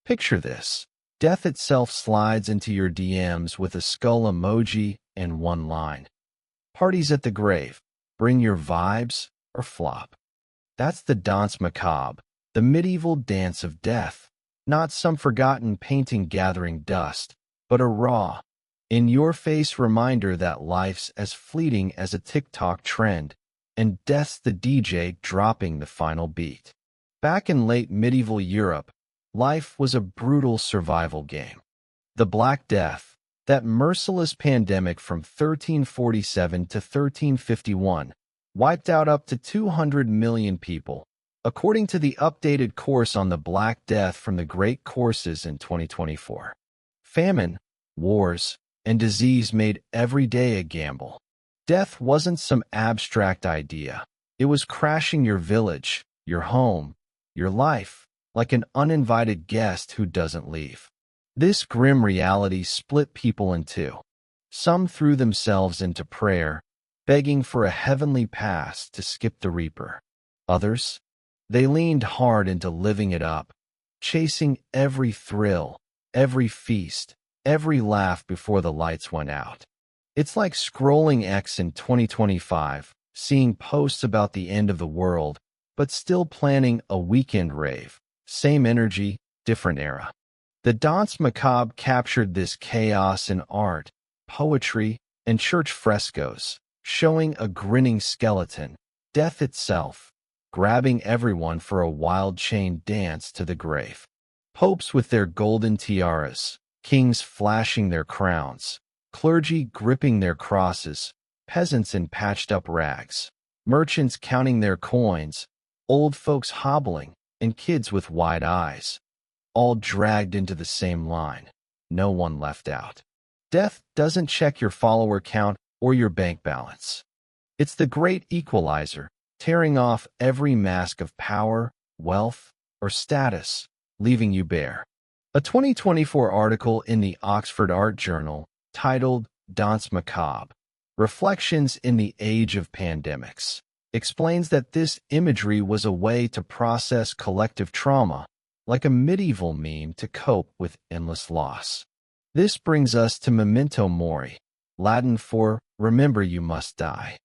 Picture this. Death itself slides into your DMs with a skull emoji and one line. Parties at the grave. Bring your vibes or flop. That's the Danse Macabre, the medieval dance of death. Not some forgotten painting gathering dust, but a raw, in-your-face reminder that life's as fleeting as a TikTok trend, and death's the DJ dropping the final beat. Back in late medieval Europe, life was a brutal survival game. The Black Death, that merciless pandemic from 1347 to 1351, wiped out up to 200 million people, according to the updated course on the Black Death from the Great Courses in 2024. Famine, wars, and disease made every day a gamble. Death wasn't some abstract idea. It was crashing your village, your home, your life, like an uninvited guest who doesn't leave. This grim reality split people in two. Some threw themselves into prayer, begging for a heavenly pass to skip the reaper. Others, they leaned hard into living it up, chasing every thrill, every feast, every laugh before the lights went out. It's like scrolling X in 2025, seeing posts about the end of the world, but still planning a weekend rave. Same energy, different era. The Danse Macabre captured this chaos in art, poetry, and church frescoes, showing a grinning skeleton, death itself, grabbing everyone for a wild chain dance to the grave. Popes with their golden tiaras, kings flashing their crowns, clergy gripping their crosses, peasants in patched-up rags, merchants counting their coins, old folks hobbling, and kids with wide eyes, all dragged into the same line, no one left out. Death doesn't check your follower count or your bank balance. It's the great equalizer, tearing off every mask of power, wealth, or status, leaving you bare. A 2024 article in the Oxford Art Journal, titled Danse Macabre, Reflections in the Age of Pandemics, explains that this imagery was a way to process collective trauma, like a medieval meme to cope with endless loss. This brings us to Memento Mori, Latin for Remember You Must Die.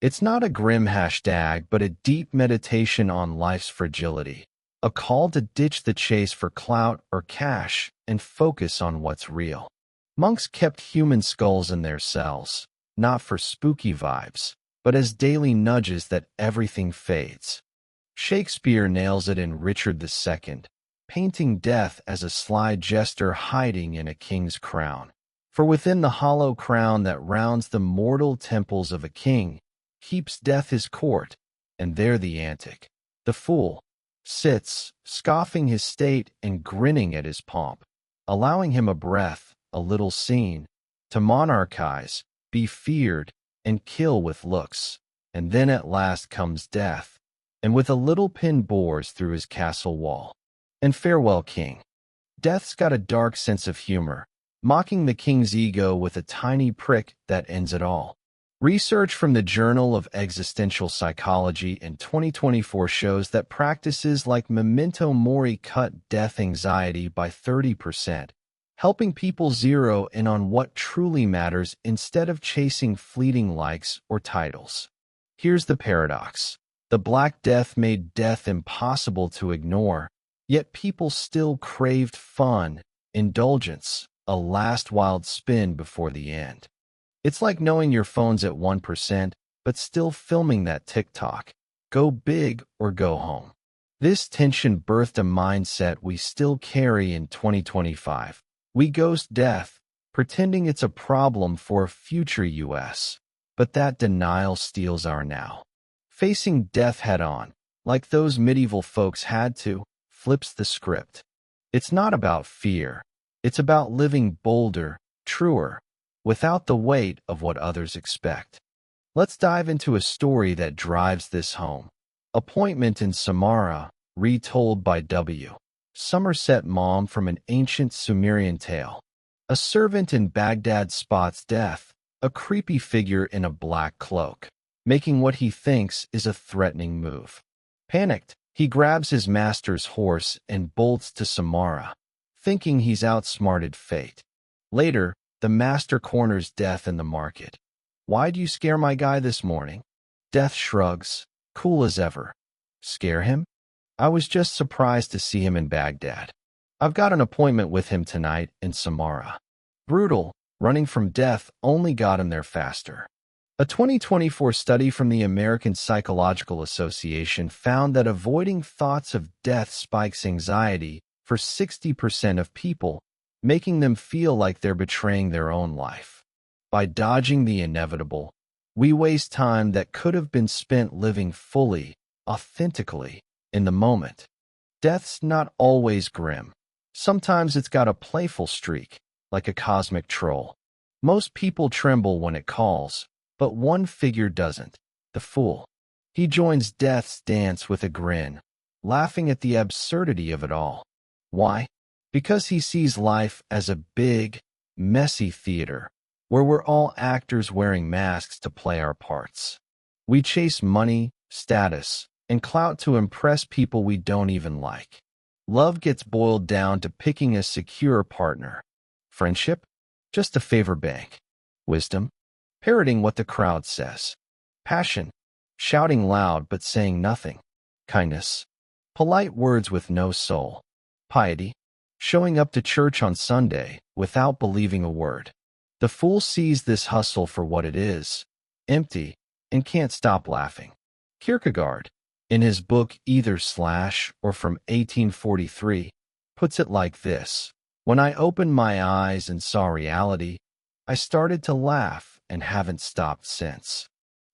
It's not a grim hashtag, but a deep meditation on life's fragility, a call to ditch the chase for clout or cash and focus on what's real. Monks kept human skulls in their cells, not for spooky vibes, but as daily nudges that everything fades. Shakespeare nails it in Richard II, painting death as a sly jester hiding in a king's crown. For within the hollow crown that rounds the mortal temples of a king, keeps death his court, and there the antic, the fool, sits, scoffing his state and grinning at his pomp, allowing him a breath, a little scene, to monarchize, be feared, and kill with looks. And then at last comes death, and with a little pin bores through his castle wall. And farewell, king. Death's got a dark sense of humor, mocking the king's ego with a tiny prick that ends it all. Research from the Journal of Existential Psychology in 2024 shows that practices like Memento Mori cut death anxiety by 30%, helping people zero in on what truly matters instead of chasing fleeting likes or titles. Here's the paradox. The Black Death made death impossible to ignore, yet people still craved fun, indulgence, a last wild spin before the end. It's like knowing your phone's at 1%, but still filming that TikTok. Go big or go home. This tension birthed a mindset we still carry in 2025. We ghost death, pretending it's a problem for a future US. But that denial steals our now. Facing death head-on, like those medieval folks had to, flips the script. It's not about fear. It's about living bolder, truer, without the weight of what others expect. Let's dive into a story that drives this home. Appointment in Samarra, retold by W. Somerset Maugham from an ancient Sumerian tale. A servant in Baghdad spots death, a creepy figure in a black cloak, making what he thinks is a threatening move. Panicked, he grabs his master's horse and bolts to Samarra. thinking he's outsmarted fate. Later, the master corners Death in the market. "Why'd you scare my guy this morning?" Death shrugs, cool as ever. "Scare him? I was just surprised to see him in Baghdad. I've got an appointment with him tonight in Samarra." Brutal, running from death only got him there faster. A 2024 study from the American Psychological Association found that avoiding thoughts of death spikes anxiety for 60% of people, making them feel like they're betraying their own life. By dodging the inevitable, we waste time that could have been spent living fully, authentically, in the moment. Death's not always grim. Sometimes it's got a playful streak, like a cosmic troll. Most people tremble when it calls, but one figure doesn't: the fool. He joins death's dance with a grin, laughing at the absurdity of it all. Why? Because he sees life as a big, messy theater, where we're all actors wearing masks to play our parts. We chase money, status, and clout to impress people we don't even like. Love gets boiled down to picking a secure partner. Friendship? Just a favor bank. Wisdom? Parroting what the crowd says. Passion? Shouting loud but saying nothing. Kindness? Polite words with no soul. Piety? Showing up to church on Sunday without believing a word. The fool sees this hustle for what it is, empty, and can't stop laughing. Kierkegaard, in his book Either Slash or from 1843, puts it like this: "When I opened my eyes and saw reality, I started to laugh and haven't stopped since."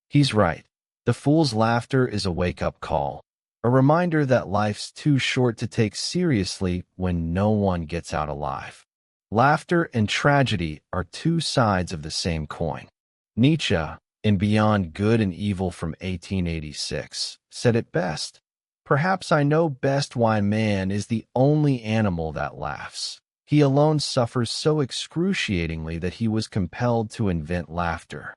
He's right. The fool's laughter is a wake-up call, a reminder that life's too short to take seriously when no one gets out alive. Laughter and tragedy are two sides of the same coin. Nietzsche, in Beyond Good and Evil from 1886, said it best: "Perhaps I know best why man is the only animal that laughs. He alone suffers so excruciatingly that he was compelled to invent laughter."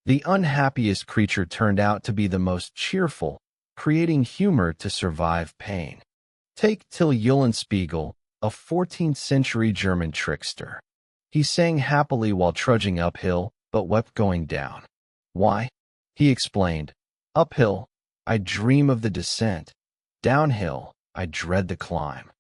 The unhappiest creature turned out to be the most cheerful, creating humor to survive pain. Take Till Eulenspiegel, a 14th-century German trickster. He sang happily while trudging uphill, but wept going down. Why? He explained, "Uphill, I dream of the descent. Downhill, I dread the climb."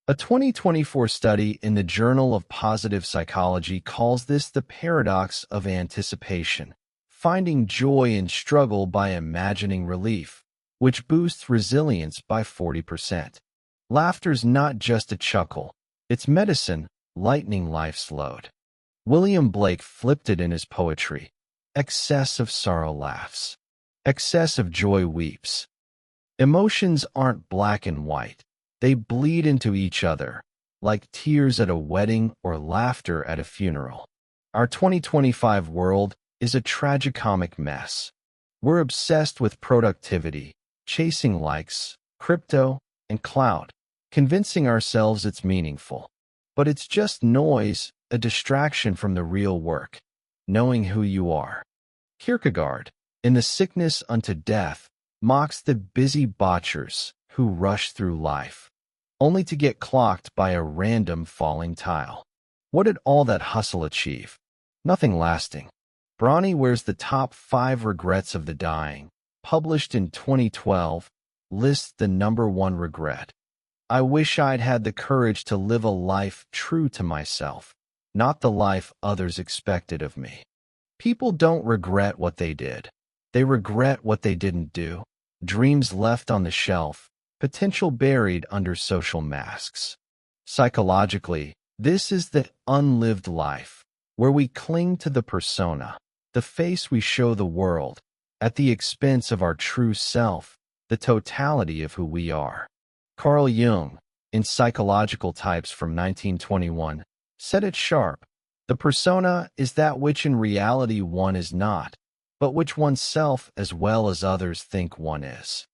A 2024 study in the Journal of Positive Psychology calls this the paradox of anticipation, finding joy in struggle by imagining relief, which boosts resilience by 40%. Laughter's not just a chuckle, it's medicine, lightening life's load. William Blake flipped it in his poetry: "Excess of sorrow laughs, excess of joy weeps." Emotions aren't black and white. They bleed into each other, like tears at a wedding or laughter at a funeral. Our 2025 world is a tragicomic mess. We're obsessed with productivity, chasing likes, crypto, and clout, convincing ourselves it's meaningful. But it's just noise, a distraction from the real work, knowing who you are. Kierkegaard, in The Sickness Unto Death, mocks the busy botchers who rush through life, only to get clocked by a random falling tile. What did all that hustle achieve? Nothing lasting. Bronnie wears the top 5 regrets of the dying, published in 2012, lists the #1 regret: "I wish I'd had the courage to live a life true to myself, not the life others expected of me." People don't regret what they did. They regret what they didn't do. Dreams left on the shelf, potential buried under social masks. Psychologically, this is the unlived life, where we cling to the persona, the face we show the world, at the expense of our true self, the totality of who we are. Carl Jung, in Psychological Types from 1921, said it sharp: "The persona is that which in reality one is not, but which oneself as well as others think one is."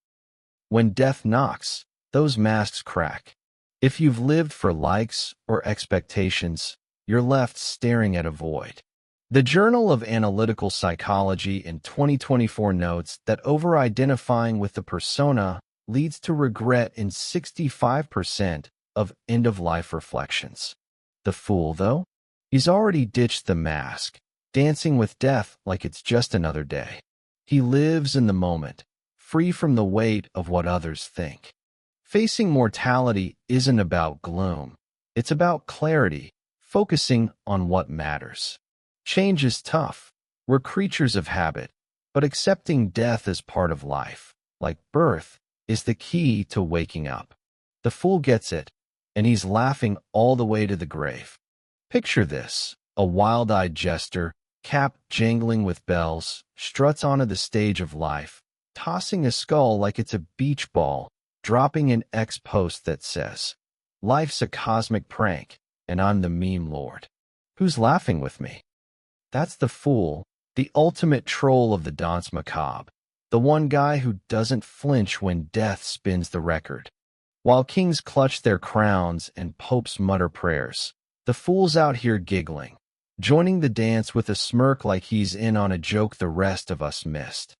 When death knocks, those masks crack. If you've lived for likes or expectations, you're left staring at a void. The Journal of Analytical Psychology in 2024 notes that over-identifying with the persona leads to regret in 65% of end-of-life reflections. The fool, though, he's already ditched the mask, dancing with death like it's just another day. He lives in the moment, free from the weight of what others think. Facing mortality isn't about gloom. It's about clarity, focusing on what matters. Change is tough. We're creatures of habit, but accepting death as part of life, like birth, is the key to waking up. The fool gets it, and he's laughing all the way to the grave. Picture this: a wild-eyed jester, cap jangling with bells, struts onto the stage of life, tossing a skull like it's a beach ball, dropping an X post that says, "Life's a cosmic prank, and I'm the meme lord. Who's laughing with me?" That's the fool, the ultimate troll of the Danse Macabre, the one guy who doesn't flinch when death spins the record. While kings clutch their crowns and popes mutter prayers, the fool's out here giggling, joining the dance with a smirk like he's in on a joke the rest of us missed.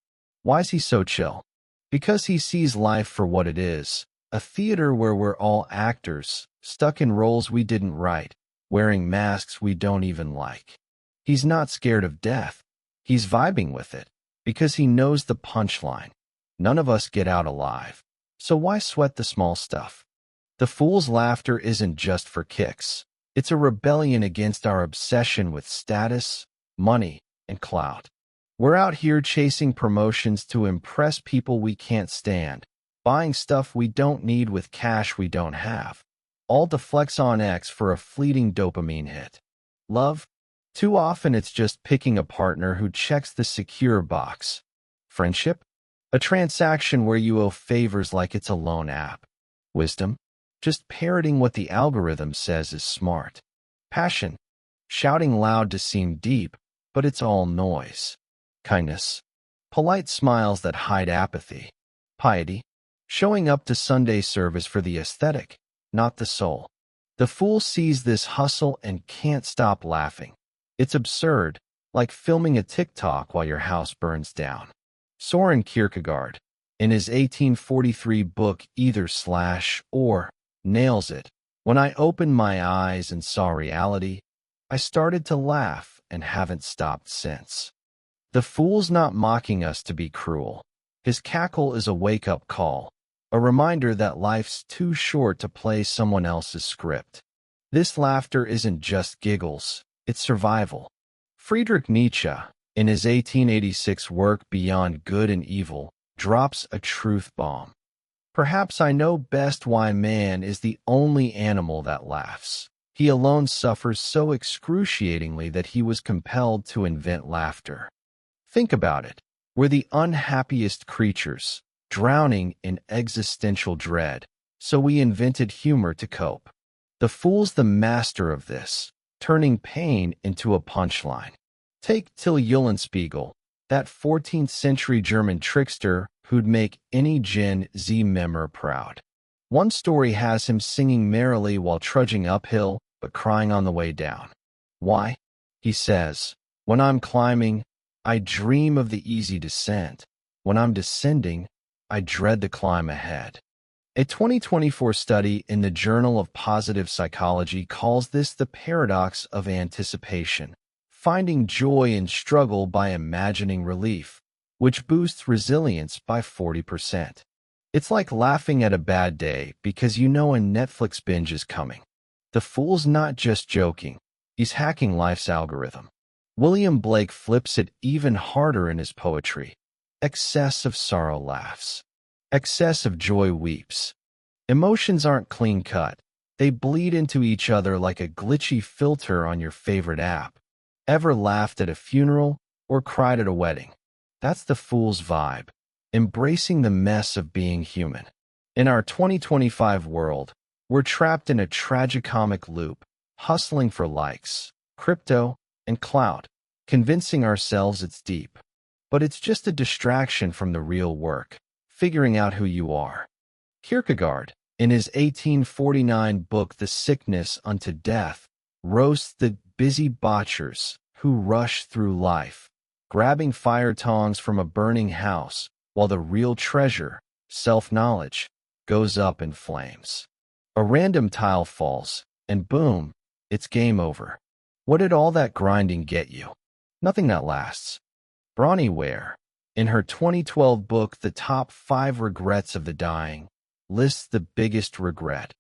Why's he so chill? Because he sees life for what it is, a theater where we're all actors, stuck in roles we didn't write, wearing masks we don't even like. He's not scared of death. He's vibing with it, because he knows the punchline. None of us get out alive. So why sweat the small stuff? The fool's laughter isn't just for kicks. It's a rebellion against our obsession with status, money, and clout. We're out here chasing promotions to impress people we can't stand, buying stuff we don't need with cash we don't have, all to flex on X for a fleeting dopamine hit. Love? Too often it's just picking a partner who checks the secure box. Friendship? A transaction where you owe favors like it's a loan app. Wisdom? Just parroting what the algorithm says is smart. Passion? Shouting loud to seem deep, but it's all noise. Kindness? Polite smiles that hide apathy. Piety? Showing up to Sunday service for the aesthetic, not the soul. The fool sees this hustle and can't stop laughing. It's absurd, like filming a TikTok while your house burns down. Soren Kierkegaard, in his 1843 book Either/Or, nails it. When I opened my eyes and saw reality, I started to laugh and haven't stopped since. The fool's not mocking us to be cruel. His cackle is a wake-up call, a reminder that life's too short to play someone else's script. This laughter isn't just giggles, it's survival. Friedrich Nietzsche, in his 1886 work Beyond Good and Evil, drops a truth bomb. Perhaps I know best why man is the only animal that laughs. He alone suffers so excruciatingly that he was compelled to invent laughter. Think about it. We're the unhappiest creatures, drowning in existential dread, so we invented humor to cope. The fool's the master of this, turning pain into a punchline. Take Till Eulenspiegel, that 14th century German trickster who'd make any Gen Z member proud. One story has him singing merrily while trudging uphill, but crying on the way down. Why? He says, "When I'm climbing, I dream of the easy descent. When I'm descending, I dread the climb ahead." A 2024 study in the Journal of Positive Psychology calls this the paradox of anticipation, finding joy in struggle by imagining relief, which boosts resilience by 40%. It's like laughing at a bad day because you know a Netflix binge is coming. The fool's not just joking, he's hacking life's algorithm. William Blake flips it even harder in his poetry. Excess of sorrow laughs. Excess of joy weeps. Emotions aren't clean-cut. They bleed into each other like a glitchy filter on your favorite app. Ever laughed at a funeral or cried at a wedding? That's the fool's vibe, embracing the mess of being human. In our 2025 world, we're trapped in a tragicomic loop, hustling for likes, crypto, and clout, convincing ourselves it's deep. But it's just a distraction from the real work, figuring out who you are. Kierkegaard, in his 1849 book The Sickness Unto Death, roasts the busy botchers who rush through life, grabbing fire tongs from a burning house, while the real treasure, self-knowledge, goes up in flames. A random tile falls, and boom, it's game over. What did all that grinding get you? Nothing that lasts. Bronnie Ware, in her 2012 book The Top 5 Regrets of the Dying, lists the biggest regret.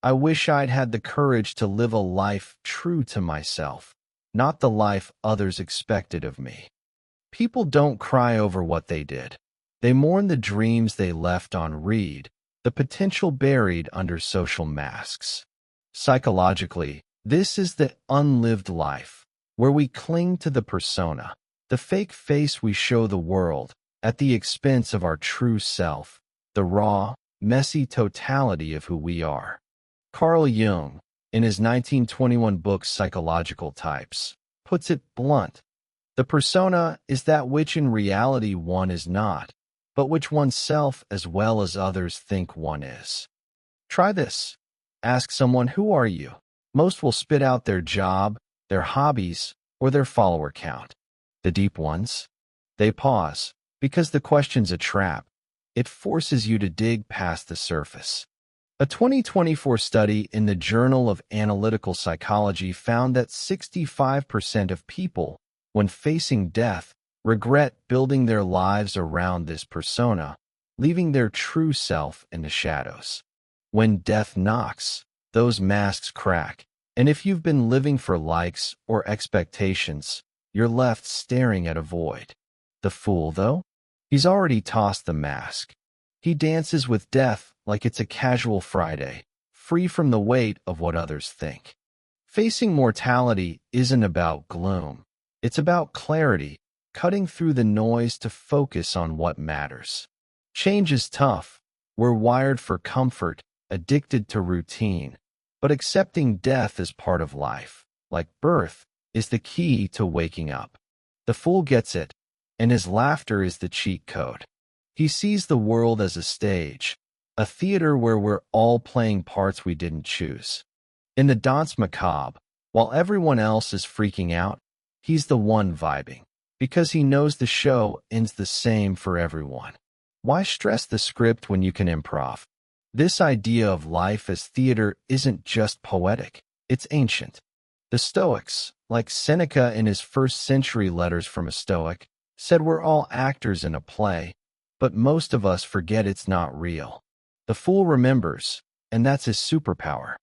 I wish I'd had the courage to live a life true to myself, not the life others expected of me. People don't cry over what they did. They mourn the dreams they left on read, the potential buried under social masks. Psychologically, this is the unlived life, where we cling to the persona, the fake face we show the world, at the expense of our true self, the raw, messy totality of who we are. Carl Jung, in his 1921 book Psychological Types, puts it blunt. The persona is that which in reality one is not, but which oneself as well as others think one is. Try this. Ask someone, who are you? Most will spit out their job, their hobbies, or their follower count. The deep ones? They pause, because the question's a trap. It forces you to dig past the surface. A 2024 study in the Journal of Analytical Psychology found that 65% of people, when facing death, regret building their lives around this persona, leaving their true self in the shadows. When death knocks, those masks crack, and if you've been living for likes or expectations, you're left staring at a void. The fool, though? He's already tossed the mask. He dances with death like it's a casual Friday, free from the weight of what others think. Facing mortality isn't about gloom. It's about clarity, cutting through the noise to focus on what matters. Change is tough. We're wired for comfort, addicted to routine. But accepting death as part of life, like birth, is the key to waking up. The fool gets it, and his laughter is the cheat code. He sees the world as a stage, a theater where we're all playing parts we didn't choose. In the Danse Macabre, while everyone else is freaking out, he's the one vibing, because he knows the show ends the same for everyone. Why stress the script when you can improv? This idea of life as theater isn't just poetic, it's ancient. The Stoics, like Seneca in his first-century Letters from a Stoic, said we're all actors in a play, but most of us forget it's not real. The fool remembers, and that's his superpower.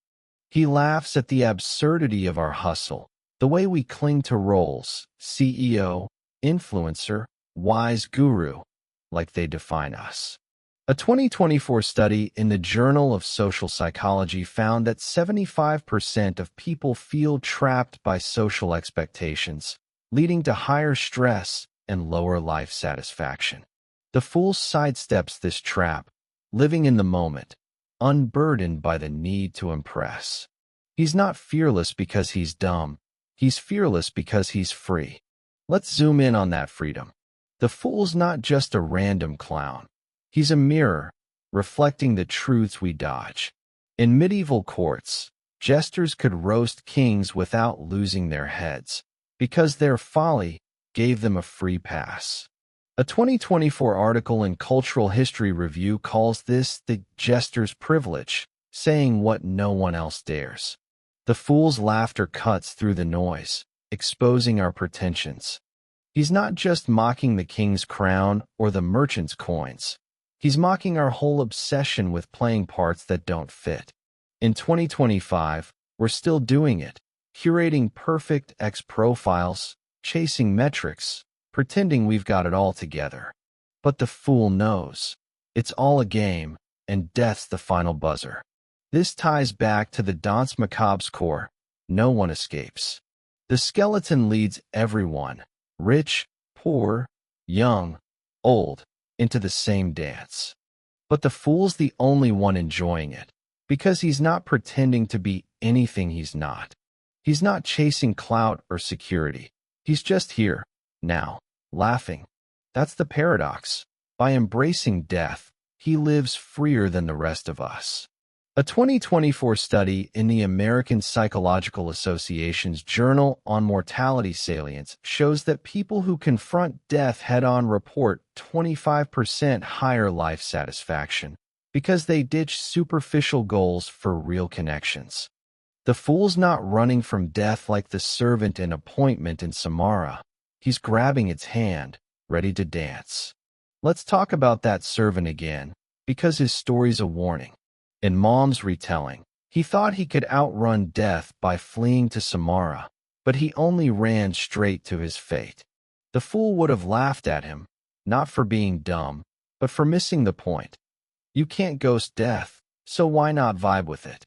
He laughs at the absurdity of our hustle, the way we cling to roles, CEO, influencer, wise guru, like they define us. A 2024 study in the Journal of Social Psychology found that 75% of people feel trapped by social expectations, leading to higher stress and lower life satisfaction. The fool sidesteps this trap, living in the moment, unburdened by the need to impress. He's not fearless because he's dumb. He's fearless because he's free. Let's zoom in on that freedom. The fool's not just a random clown. He's a mirror, reflecting the truths we dodge. In medieval courts, jesters could roast kings without losing their heads, because their folly gave them a free pass. A 2024 article in Cultural History Review calls this the jester's privilege, saying what no one else dares. The fool's laughter cuts through the noise, exposing our pretensions. He's not just mocking the king's crown or the merchant's coins. He's mocking our whole obsession with playing parts that don't fit. In 2025, we're still doing it, curating perfect X profiles, chasing metrics, pretending we've got it all together. But the fool knows. It's all a game, and death's the final buzzer. This ties back to the Danse Macabre's core. No one escapes. The skeleton leads everyone, rich, poor, young, old, into the same dance. But the fool's the only one enjoying it, because he's not pretending to be anything he's not. He's not chasing clout or security. He's just here, now, laughing. That's the paradox. By embracing death, he lives freer than the rest of us. A 2024 study in the American Psychological Association's Journal on Mortality Salience shows that people who confront death head-on report 25% higher life satisfaction, because they ditch superficial goals for real connections. The fool's not running from death like the servant in Appointment in Samarra. He's grabbing its hand, ready to dance. Let's talk about that servant again, because his story's a warning. In Mom's retelling, he thought he could outrun death by fleeing to Samarra, but he only ran straight to his fate. The fool would have laughed at him, not for being dumb, but for missing the point. You can't ghost death, so why not vibe with it?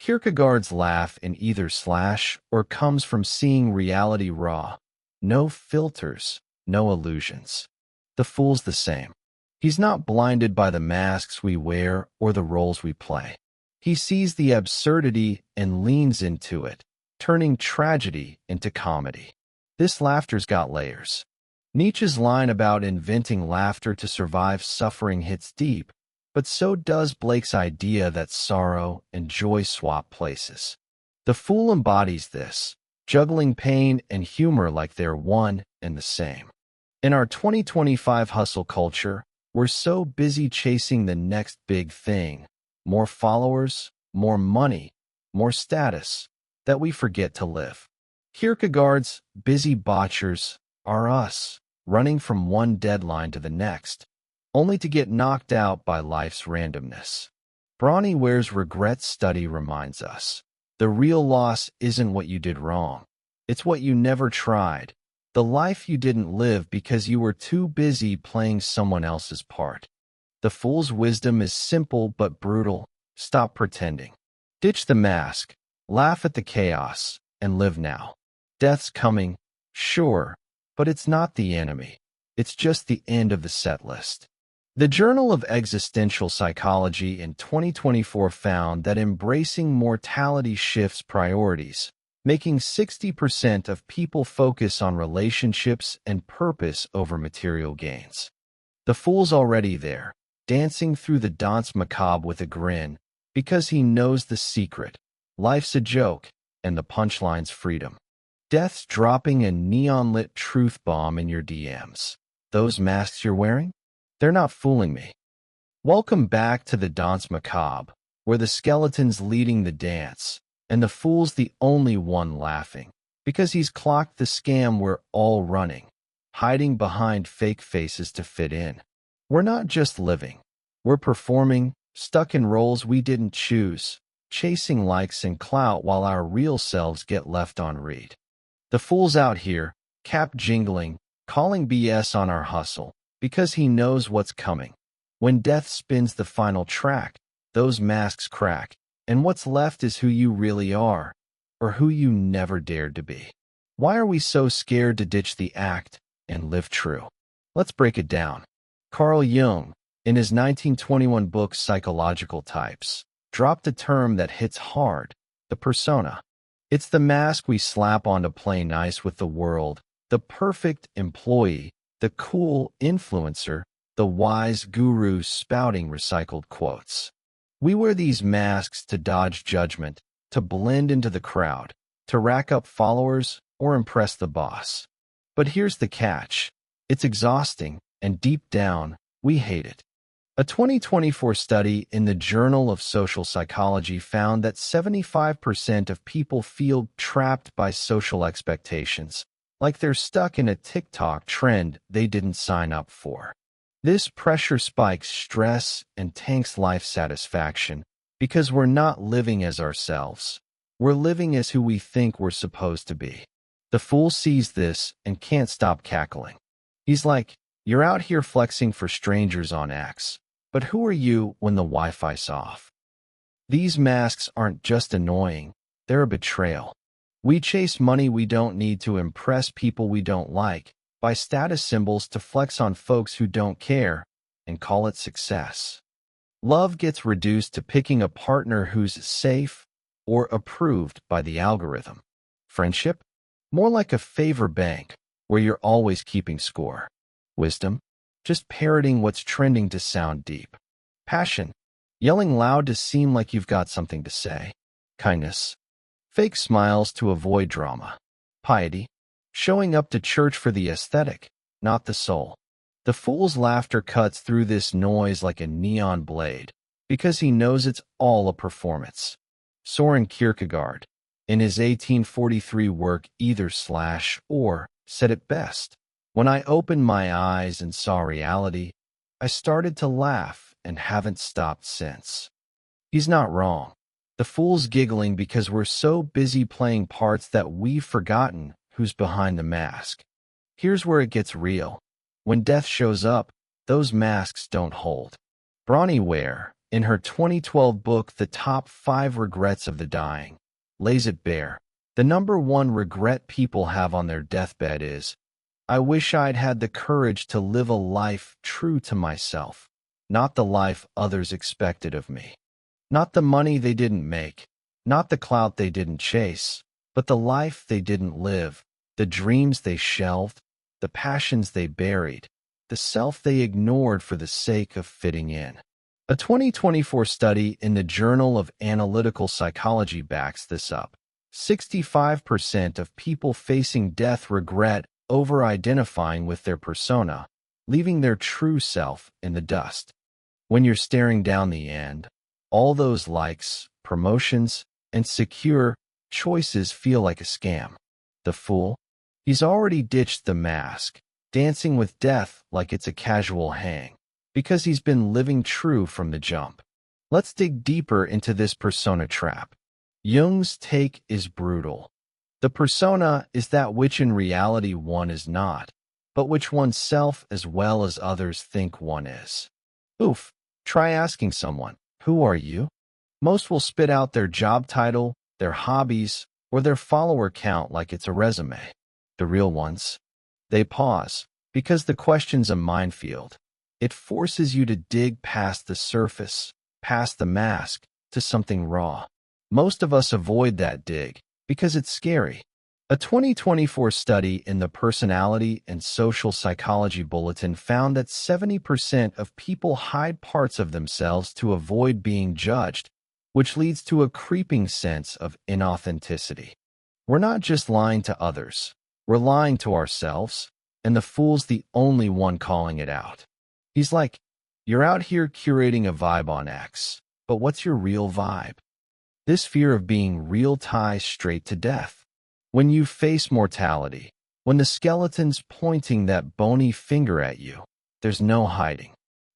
Kierkegaard's laugh in either slash or comes from seeing reality raw. No filters, no illusions. The fool's the same. He's not blinded by the masks we wear or the roles we play. He sees the absurdity and leans into it, turning tragedy into comedy. This laughter's got layers. Nietzsche's line about inventing laughter to survive suffering hits deep, but so does Blake's idea that sorrow and joy swap places. The fool embodies this, juggling pain and humor like they're one and the same. In our 2025 hustle culture, we're so busy chasing the next big thing, more followers, more money, more status, that we forget to live. Kierkegaard's busy botchers are us, running from one deadline to the next, only to get knocked out by life's randomness. Bronnie Ware's regret study reminds us, the real loss isn't what you did wrong. It's what you never tried, the life you didn't live because you were too busy playing someone else's part. The fool's wisdom is simple but brutal. Stop pretending. Ditch the mask, laugh at the chaos, and live now. Death's coming, sure, but it's not the enemy. It's just the end of the set list. The Journal of Existential Psychology in 2024 found that embracing mortality shifts priorities, making 60% of people focus on relationships and purpose over material gains. The fool's already there, dancing through the Danse Macabre with a grin, because he knows the secret. Life's a joke, and the punchline's freedom. Death's dropping a neon-lit truth bomb in your DMs. Those masks you're wearing? They're not fooling me. Welcome back to the Danse Macabre, where the skeleton's leading the dance, and the fool's the only one laughing, because he's clocked the scam we're all running, hiding behind fake faces to fit in. We're not just living. We're performing, stuck in roles we didn't choose, chasing likes and clout while our real selves get left on read. The fool's out here, cap jingling, calling BS on our hustle, because he knows what's coming. When death spins the final track, those masks crack, and what's left is who you really are, or who you never dared to be. Why are we so scared to ditch the act and live true? Let's break it down. Carl Jung, in his 1921 book Psychological Types, dropped a term that hits hard, the persona. It's the mask we slap on to play nice with the world, the perfect employee, the cool influencer, the wise guru spouting recycled quotes. We wear these masks to dodge judgment, to blend into the crowd, to rack up followers or impress the boss. But here's the catch. It's exhausting, and deep down, we hate it. A 2024 study in the Journal of Social Psychology found that 75% of people feel trapped by social expectations, like they're stuck in a TikTok trend they didn't sign up for. This pressure spikes stress and tanks life satisfaction because we're not living as ourselves. We're living as who we think we're supposed to be. The fool sees this and can't stop cackling. He's like, you're out here flexing for strangers on X, but who are you when the Wi-Fi's off? These masks aren't just annoying, they're a betrayal. We chase money we don't need to impress people we don't like, buy status symbols to flex on folks who don't care, and call it success. Love gets reduced to picking a partner who's safe or approved by the algorithm. Friendship? More like a favor bank, where you're always keeping score. Wisdom? Just parroting what's trending to sound deep. Passion? Yelling loud to seem like you've got something to say. Kindness? Fake smiles to avoid drama. Piety? Showing up to church for the aesthetic, not the soul. The fool's laughter cuts through this noise like a neon blade, because he knows it's all a performance. Soren Kierkegaard, in his 1843 work Either Slash or, said it best. When I opened my eyes and saw reality, I started to laugh and haven't stopped since. He's not wrong. The fool's giggling because we're so busy playing parts that we've forgotten who's behind the mask. Here's where it gets real. When death shows up, those masks don't hold. Bronnie Ware, in her 2012 book The Top 5 Regrets of the Dying, lays it bare. The number one regret people have on their deathbed is, I wish I'd had the courage to live a life true to myself, not the life others expected of me. Not the money they didn't make, not the clout they didn't chase, but the life they didn't live, the dreams they shelved, the passions they buried, the self they ignored for the sake of fitting in. A 2024 study in the Journal of Analytical Psychology backs this up. 65% of people facing death regret over-identifying with their persona, leaving their true self in the dust. When you're staring down the end, all those likes, promotions, and secure choices feel like a scam. The fool? He's already ditched the mask, dancing with death like it's a casual hang, because he's been living true from the jump. Let's dig deeper into this persona trap. Jung's take is brutal. The persona is that which in reality one is not, but which oneself as well as others think one is. Oof, try asking someone, who are you? Most will spit out their job title, their hobbies, or their follower count like it's a resume. The real ones, they pause, because the question's a minefield. It forces you to dig past the surface, past the mask, to something raw. Most of us avoid that dig, because it's scary. A 2024 study in the Personality and Social Psychology Bulletin found that 70% of people hide parts of themselves to avoid being judged, which leads to a creeping sense of inauthenticity. We're not just lying to others, we're lying to ourselves, and the fool's the only one calling it out. He's like, you're out here curating a vibe on X, but what's your real vibe? This fear of being real ties straight to death. When you face mortality, when the skeleton's pointing that bony finger at you, there's no hiding.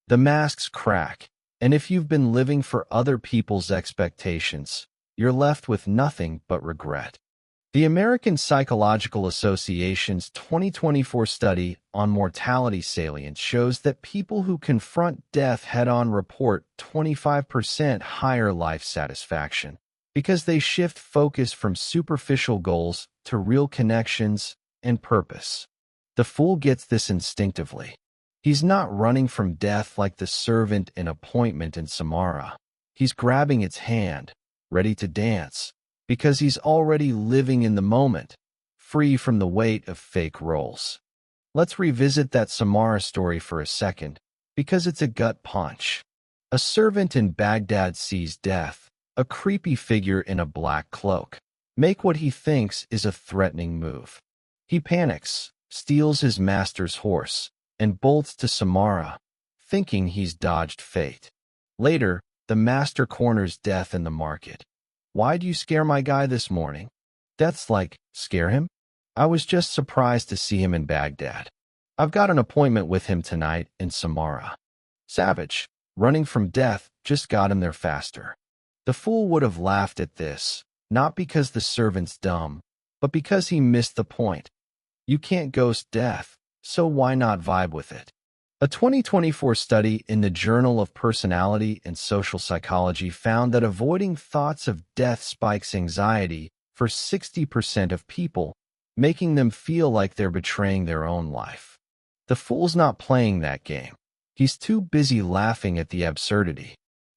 The masks crack, and if you've been living for other people's expectations, you're left with nothing but regret. The American Psychological Association's 2024 study on mortality salience shows that people who confront death head-on report 25% higher life satisfaction because they shift focus from superficial goals to real connections and purpose. The fool gets this instinctively. He's not running from death like the servant in Appointment in Samarra. He's grabbing its hand, ready to dance, because he's already living in the moment, free from the weight of fake roles. Let's revisit that Samarra story for a second, because it's a gut punch. A servant in Baghdad sees death, a creepy figure in a black cloak, make what he thinks is a threatening move. He panics, steals his master's horse, and bolts to Samarra, thinking he's dodged fate. Later, the master corners death in the market. Why'd you scare my guy this morning? Death's like, scare him? I was just surprised to see him in Baghdad. I've got an appointment with him tonight in Samarra. Savage, running from death, just got him there faster. The fool would have laughed at this, not because the servant's dumb, but because he missed the point. You can't ghost death, so why not vibe with it? A 2024 study in the Journal of Personality and Social Psychology found that avoiding thoughts of death spikes anxiety for 60% of people, making them feel like they're betraying their own life. The fool's not playing that game. He's too busy laughing at the absurdity.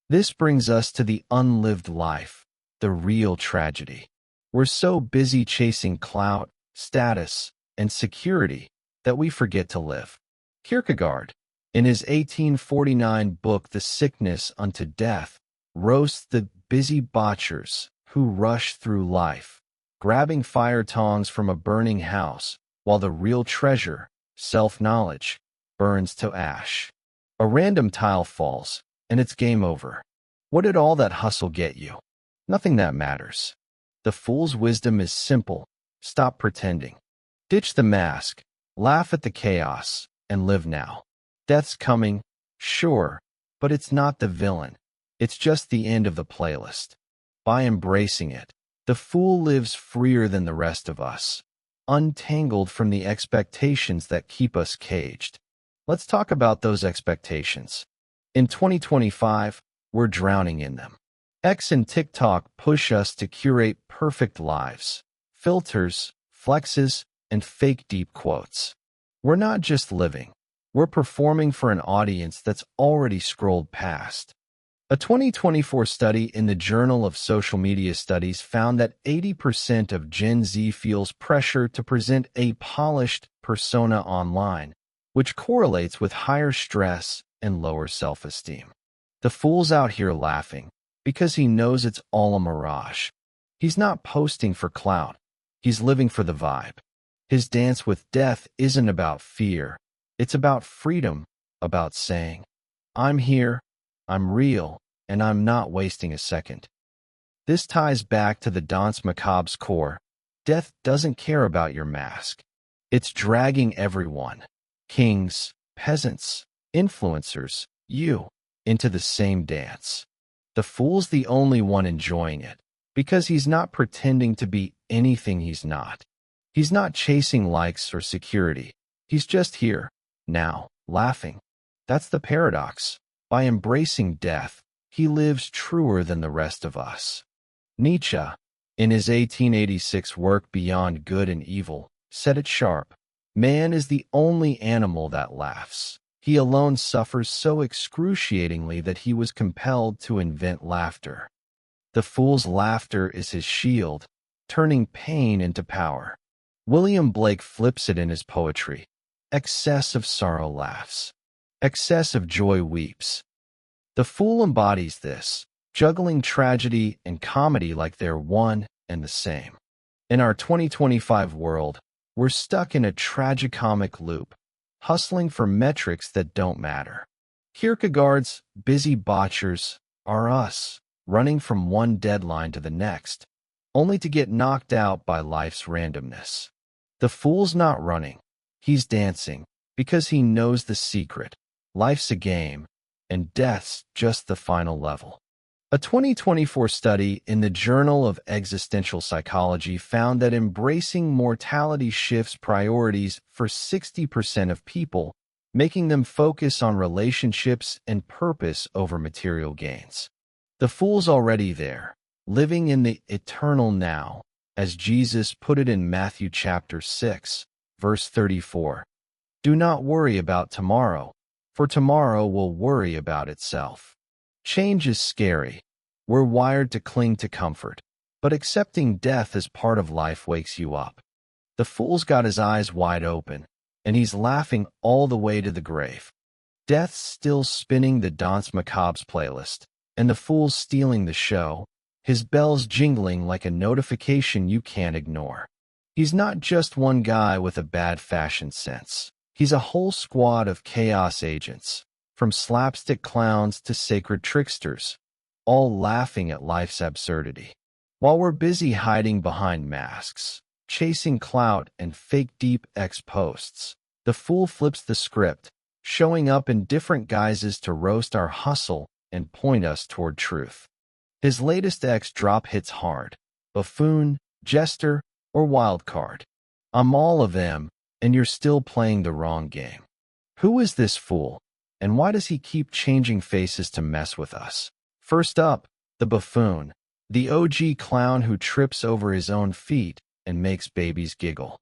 This brings us to the unlived life, the real tragedy. We're so busy chasing clout, status, and security that we forget to live. Kierkegaard, in his 1849 book The Sickness Unto Death, roasts the busy botchers who rush through life, grabbing fire tongs from a burning house, while the real treasure, self-knowledge, burns to ash. A random tile falls, and it's game over. What did all that hustle get you? Nothing that matters. The fool's wisdom is simple. Stop pretending. Ditch the mask, laugh at the chaos, and live now. Death's coming, sure, but it's not the villain. It's just the end of the playlist. By embracing it, the fool lives freer than the rest of us, untangled from the expectations that keep us caged. Let's talk about those expectations. In 2025, we're drowning in them. X and TikTok push us to curate perfect lives, filters, flexes, and fake deep quotes. We're not just living, we're performing for an audience that's already scrolled past. A 2024 study in the Journal of Social Media Studies found that 80% of Gen Z feels pressure to present a polished persona online, which correlates with higher stress and lower self-esteem. The fool's out here laughing because he knows it's all a mirage. He's not posting for clout. He's living for the vibe. His dance with death isn't about fear. It's about freedom, about saying, I'm here, I'm real, and I'm not wasting a second. This ties back to the Danse Macabre's core. Death doesn't care about your mask. It's dragging everyone, kings, peasants, influencers, you, into the same dance. The fool's the only one enjoying it, because he's not pretending to be anything he's not. He's not chasing likes or security. He's just here, now, laughing. That's the paradox. By embracing death, he lives truer than the rest of us. Nietzsche, in his 1886 work Beyond Good and Evil, said it sharp. Man is the only animal that laughs. He alone suffers so excruciatingly that he was compelled to invent laughter. The fool's laughter is his shield, turning pain into power. William Blake flips it in his poetry. Excess of sorrow laughs. Excess of joy weeps. The fool embodies this, juggling tragedy and comedy like they're one and the same. In our 2025 world, we're stuck in a tragicomic loop, hustling for metrics that don't matter. Kierkegaard's busy botchers are us, running from one deadline to the next, only to get knocked out by life's randomness. The fool's not running. He's dancing, because he knows the secret. Life's a game, and death's just the final level. A 2024 study in the Journal of Existential Psychology found that embracing mortality shifts priorities for 60% of people, making them focus on relationships and purpose over material gains. The fool's already there, living in the eternal now, as Jesus put it in Matthew chapter 6, verse 34. Do not worry about tomorrow, for tomorrow will worry about itself. Change is scary. We're wired to cling to comfort, but accepting death as part of life wakes you up. The fool's got his eyes wide open, and he's laughing all the way to the grave. Death's still spinning the Danse Macabre's playlist, and the fool's stealing the show, his bells jingling like a notification you can't ignore. He's not just one guy with a bad fashion sense. He's a whole squad of chaos agents, from slapstick clowns to sacred tricksters, all laughing at life's absurdity. While we're busy hiding behind masks, chasing clout and fake deep X posts, the fool flips the script, showing up in different guises to roast our hustle and point us toward truth. His latest X drop hits hard. Buffoon, jester, or wild card. I'm all of them, and you're still playing the wrong game. Who is this fool, and why does he keep changing faces to mess with us? First up, the buffoon, the OG clown who trips over his own feet and makes babies giggle.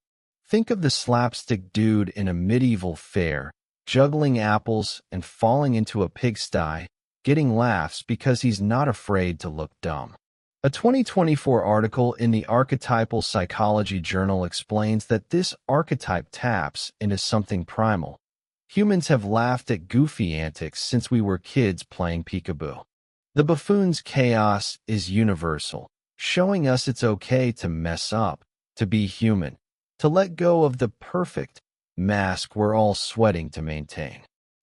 Think of the slapstick dude in a medieval fair, juggling apples and falling into a pigsty, getting laughs because he's not afraid to look dumb. A 2024 article in the Archetypal Psychology Journal explains that this archetype taps into something primal. Humans have laughed at goofy antics since we were kids playing peekaboo. The buffoon's chaos is universal, showing us it's okay to mess up, to be human, to let go of the perfect mask we're all sweating to maintain.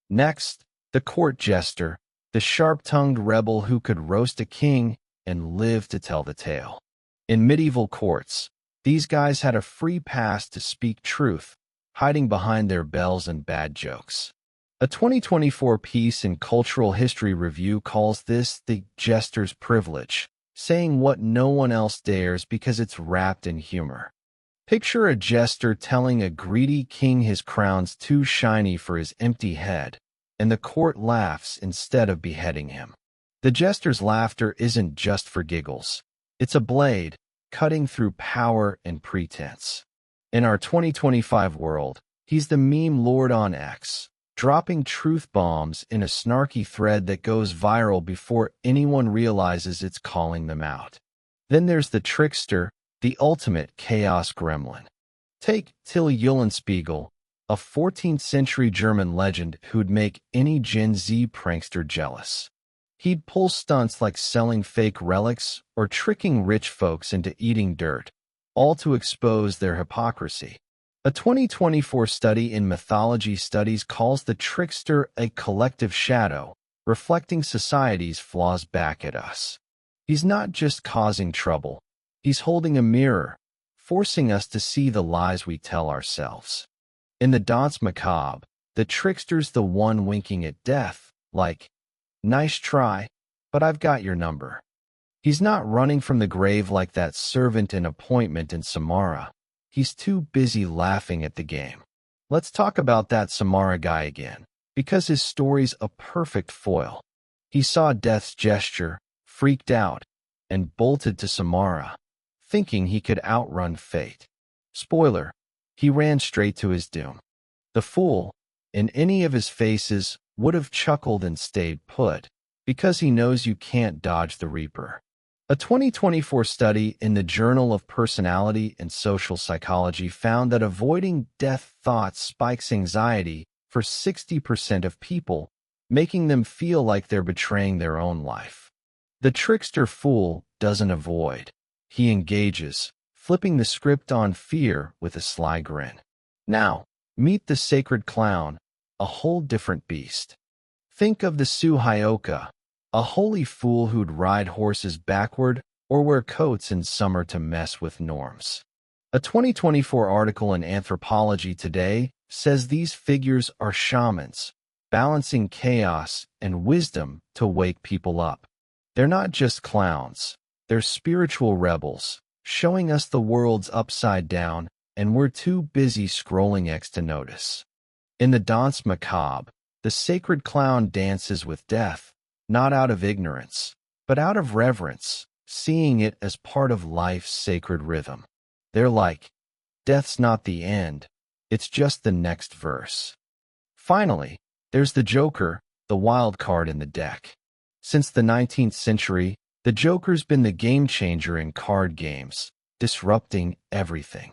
Next, the court jester, the sharp-tongued rebel who could roast a king and live to tell the tale. In medieval courts, these guys had a free pass to speak truth, hiding behind their bells and bad jokes. A 2024 piece in Cultural History Review calls this the jester's privilege, saying what no one else dares because it's wrapped in humor. Picture a jester telling a greedy king his crown's too shiny for his empty head, and the court laughs instead of beheading him. The jester's laughter isn't just for giggles. It's a blade, cutting through power and pretense. In our 2025 world, he's the meme lord on X, dropping truth bombs in a snarky thread that goes viral before anyone realizes it's calling them out. Then there's the trickster, the ultimate chaos gremlin. Take Till Eulenspiegel, a 14th century German legend who'd make any Gen Z prankster jealous. He'd pull stunts like selling fake relics or tricking rich folks into eating dirt, all to expose their hypocrisy. A 2024 study in mythology studies calls the trickster a collective shadow, reflecting society's flaws back at us. He's not just causing trouble, he's holding a mirror, forcing us to see the lies we tell ourselves. In the Danse Macabre, the trickster's the one winking at death, like, "Nice try, but I've got your number." He's not running from the grave like that servant in Appointment in Samarra. He's too busy laughing at the game. Let's talk about that Samarra guy again, because his story's a perfect foil. He saw death's gesture, freaked out, and bolted to Samarra, thinking he could outrun fate. Spoiler, he ran straight to his doom. The fool, in any of his faces, would have chuckled and stayed put, because he knows you can't dodge the Reaper. A 2024 study in the Journal of Personality and Social Psychology found that avoiding death thoughts spikes anxiety for 60% of people, making them feel like they're betraying their own life. The trickster fool doesn't avoid. He engages, flipping the script on fear with a sly grin. Now, meet the sacred clown, a whole different beast. Think of the Su-Hyoka, a holy fool who'd ride horses backward or wear coats in summer to mess with norms. A 2024 article in Anthropology Today says these figures are shamans, balancing chaos and wisdom to wake people up. They're not just clowns, they're spiritual rebels, showing us the world's upside down, and we're too busy scrolling X to notice. In the Danse Macabre, the sacred clown dances with death, not out of ignorance, but out of reverence, seeing it as part of life's sacred rhythm. They're like, death's not the end, it's just the next verse. Finally, there's the Joker, the wild card in the deck. Since the 19th century, the Joker's been the game changer in card games, disrupting everything.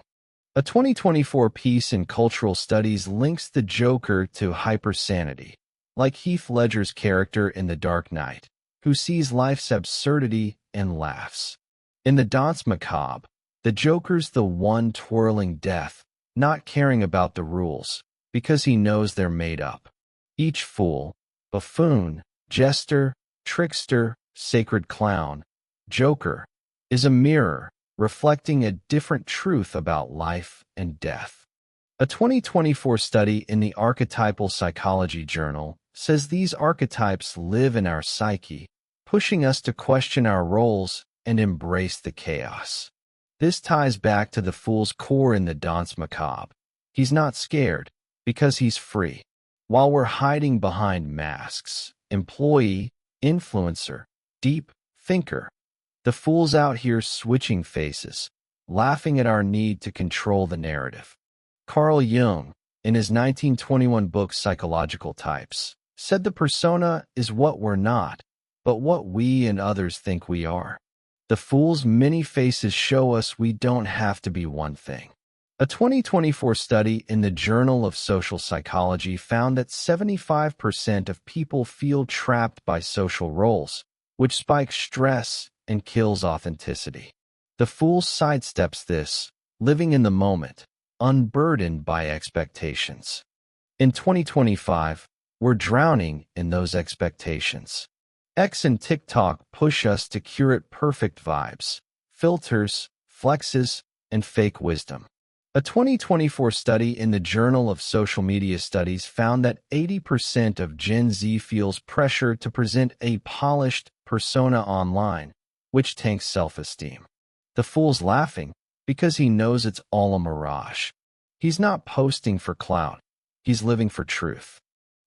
A 2024 piece in Cultural Studies links the Joker to hypersanity, like Heath Ledger's character in The Dark Knight, who sees life's absurdity and laughs. In the Danse Macabre, the Joker's the one twirling death, not caring about the rules, because he knows they're made up. Each fool, buffoon, jester, trickster, sacred clown, Joker, is a mirror, reflecting a different truth about life and death. A 2024 study in the Archetypal Psychology Journal says these archetypes live in our psyche, pushing us to question our roles and embrace the chaos. This ties back to the fool's core in the Danse Macabre. He's not scared, because he's free. While we're hiding behind masks, employee, influencer, deep thinker, the fool's out here switching faces, laughing at our need to control the narrative. Carl Jung, in his 1921 book Psychological Types, said the persona is what we're not, but what we and others think we are. The fool's many faces show us we don't have to be one thing. A 2024 study in the Journal of Social Psychology found that 75% of people feel trapped by social roles, which spikes stress and kills authenticity. The fool sidesteps this, living in the moment, unburdened by expectations. In 2025, We're drowning in those expectations. X and TikTok push us to curate perfect vibes, filters, flexes, and fake wisdom. A 2024 study in the Journal of Social Media Studies found that 80% of Gen Z feels pressure to present a polished persona online, which tanks self-esteem. The fool's laughing because he knows it's all a mirage. He's not posting for clout. He's living for truth.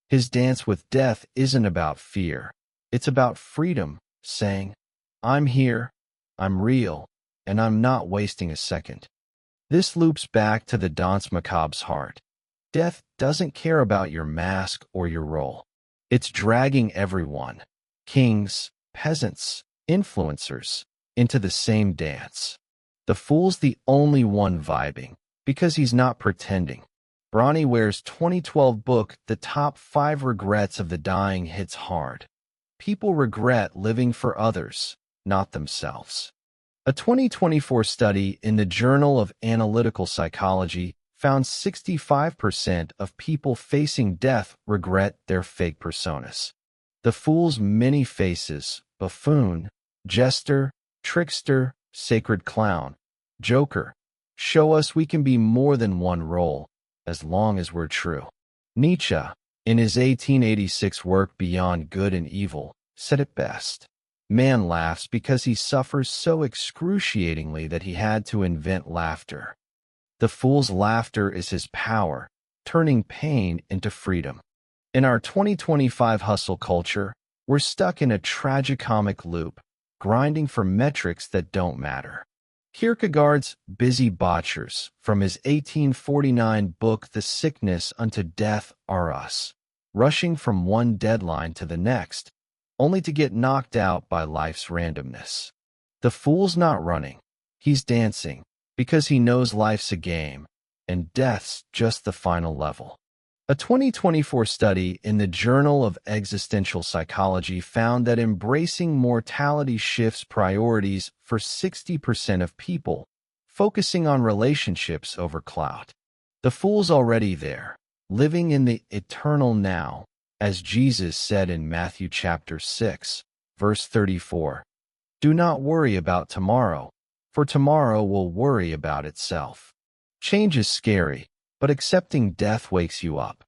His dance with death isn't about fear. It's about freedom, saying, I'm here, I'm real, and I'm not wasting a second. This loops back to the Danse Macabre's heart. Death doesn't care about your mask or your role. It's dragging everyone, kings, peasants, influencers, into the same dance. The fool's the only one vibing, because he's not pretending. Bronnie Ware's 2012 book, The Top 5 Regrets of the Dying, hits hard. People regret living for others, not themselves. A 2024 study in the Journal of Analytical Psychology found 65% of people facing death regret their fake personas. The fool's many faces, buffoon, jester, trickster, sacred clown, joker, show us we can be more than one role, as long as we're true. Nietzsche, in his 1886 work Beyond Good and Evil, said it best. Man laughs because he suffers so excruciatingly that he had to invent laughter. The fool's laughter is his power, turning pain into freedom. In our 2025 hustle culture, we're stuck in a tragicomic loop, grinding for metrics that don't matter. Kierkegaard's Busy Botchers, from his 1849 book The Sickness Unto Death, are us, rushing from one deadline to the next, only to get knocked out by life's randomness. The fool's not running, he's dancing, because he knows life's a game, and death's just the final level. A 2024 study in the Journal of Existential Psychology found that embracing mortality shifts priorities for 60% of people, focusing on relationships over clout. The fool's already there, living in the eternal now, as Jesus said in Matthew chapter 6, verse 34. Do not worry about tomorrow, for tomorrow will worry about itself. Change is scary, but accepting death wakes you up.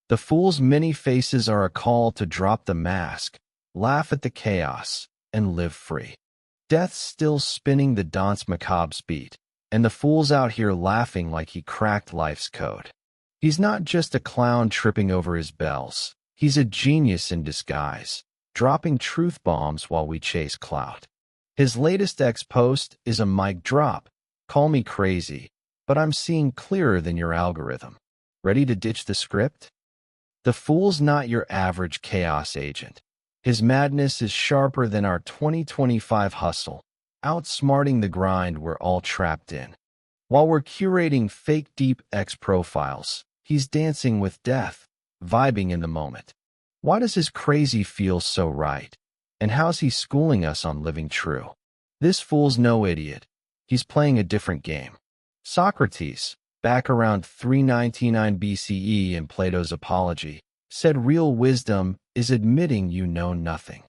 The fool's many faces are a call to drop the mask, laugh at the chaos, and live free. Death's still spinning the Danse Macabre's beat, and the fool's out here laughing like he cracked life's code. He's not just a clown tripping over his bells. He's a genius in disguise, dropping truth bombs while we chase clout. His latest X post is a mic drop. Call me crazy, but I'm seeing clearer than your algorithm. Ready to ditch the script? The fool's not your average chaos agent. His madness is sharper than our 2025 hustle, outsmarting the grind we're all trapped in. While we're curating fake deep X profiles, he's dancing with death, vibing in the moment. Why does his crazy feel so right? And how's he schooling us on living true? This fool's no idiot. He's playing a different game. Socrates, back around 399 BCE in Plato's Apology, said real wisdom is admitting you know nothing.